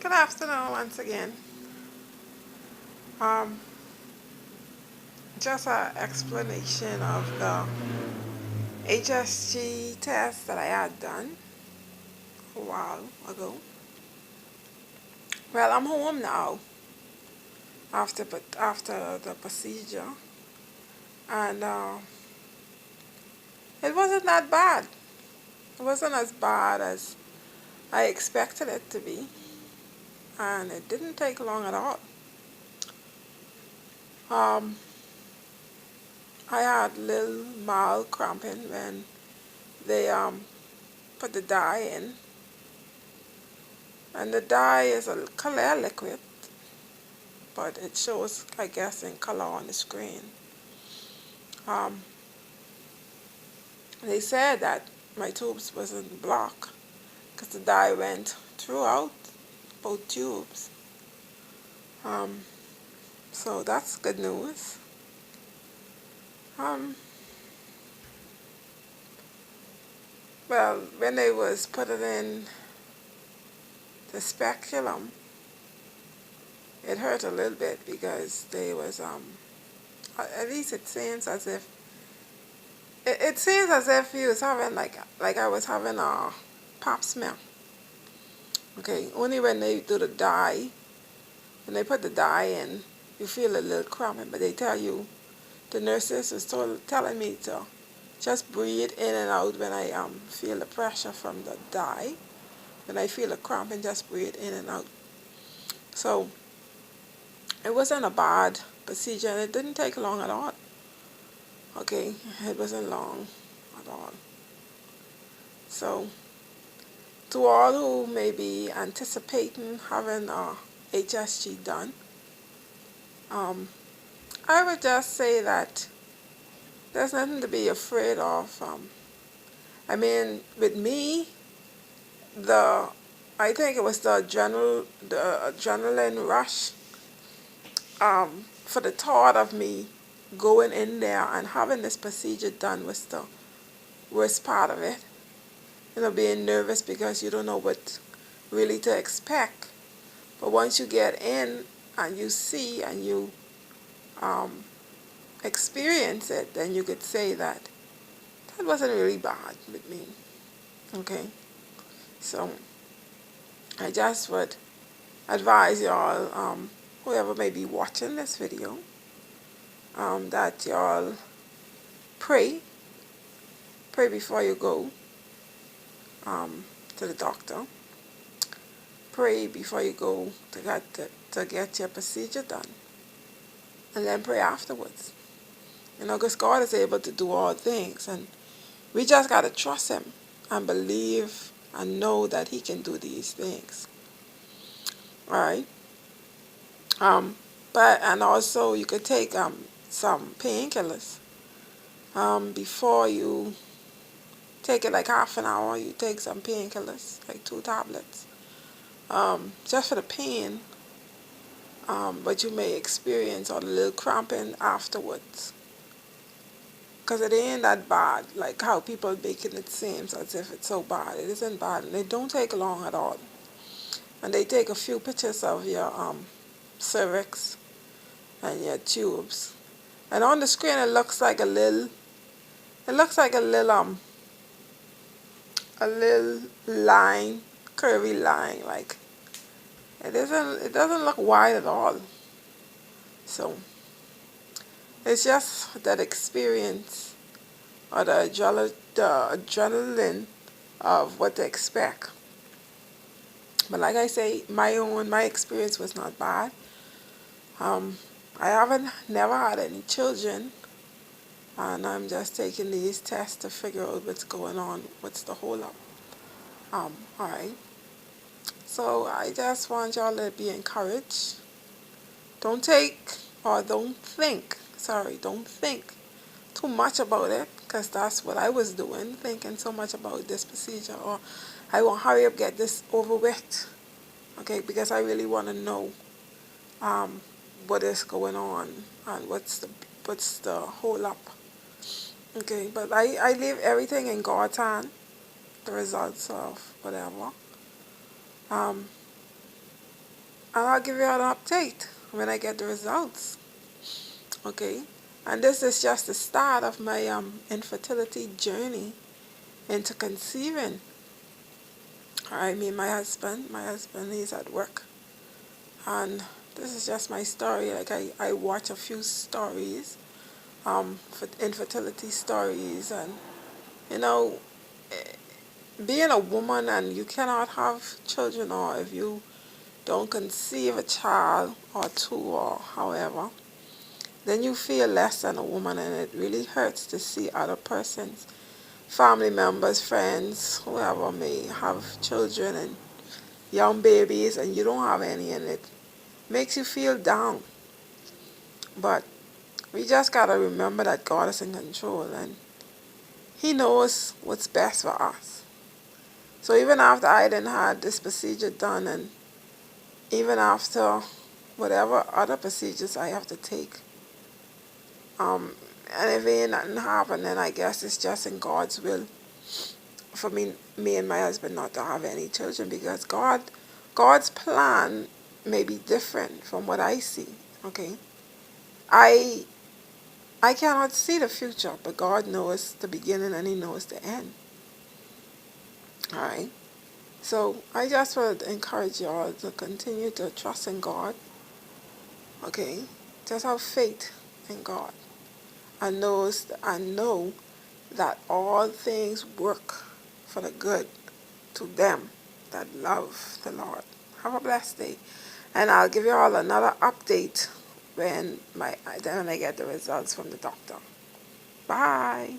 Good afternoon once again. Um, just an explanation of the HSG test that I had done a while ago. Well, I'm home now after the procedure, and it wasn't that bad. It wasn't as bad as I expected it to be, and it didn't take long at all. Um, I had little mild cramping when they put the dye in, and the dye is a clear liquid, but it shows, I guess, in color on the screen. Um, they said that my tubes wasn't blocked because the dye went throughout both tubes. Um, so that's good news. Um, well, when they was putting in the speculum, it hurt a little bit because they was at least it seems as if you was having like I was having a pop smell. Okay, only when they do the dye, when they put the dye in, you feel a little cramping, but they tell you, the nurses was telling me to just breathe in and out when I feel the pressure from the dye. When I feel a cramping, just breathe in and out. So it wasn't a bad procedure, and it didn't take long at all. Okay, it wasn't long at all. So to all who may be anticipating having a HSG done, um, I would just say that there's nothing to be afraid of. I mean, with me, the I think it was the adrenaline rush, for the thought of me going in there and having this procedure done was the worst part of it. You know, being nervous because you don't know what really to expect. But once you get in and you see and you um, experience it, then you could say that that wasn't really bad with me. Okay, so I just would advise y'all, whoever may be watching this video, that y'all pray, pray before you go to the doctor. Pray before you go to get your procedure done, and then pray afterwards. You know, because God is able to do all things, and we just got to trust Him and believe and know that He can do these things. All right. But and also you could take some painkillers before you take it, like half an hour. You take some painkillers, like 2 tablets, just for the pain. But you may experience a little cramping afterwards. Because it ain't that bad, like how people making it seem as if it's so bad. It isn't bad, and it don't take long at all. And they take a few pictures of your cervix and your tubes. And on the screen it looks like a little line, curvy line, like it doesn't look wide at all. So it's just that experience or the adrenaline of what to expect. But like I say, my experience was not bad. Um, I haven't never had any children, and I'm just taking these tests to figure out what's going on, what's the hold up. All right. So I just want y'all to be encouraged. Don't take or don't think too much about it, because that's what I was doing, thinking so much about this procedure, or I want to hurry up get this over with. Okay, because I really want to know um, what is going on and what's the whole up. Okay, but I leave everything in God's hand, the results of whatever. Um, and I'll give you an update when I get the results. Okay, and this is just the start of my infertility journey into conceiving. I mean, my husband is at work, and this is just my story. Like I watch a few stories, for infertility stories, and you know, being a woman and you cannot have children, or if you don't conceive a child or two or however, then you feel less than a woman, and it really hurts to see other persons, family members, friends, whoever may have children and young babies and you don't have any, and it makes you feel down. But we just gotta remember that God is in control and He knows what's best for us. So even after I didn't had this procedure done, and even after whatever other procedures I have to take, um, and if ain't nothing happen, then I guess it's just in God's will for me and my husband not to have any children, because God's plan may be different from what I see. Okay, I I cannot see the future, but God knows the beginning and He knows the end. All right. So I just would encourage y'all to continue to trust in God. Okay, just have faith in God, and know that all things work for the good to them that love the Lord. Have a blessed day. And I'll give you all another update when I get the results from the doctor. Bye.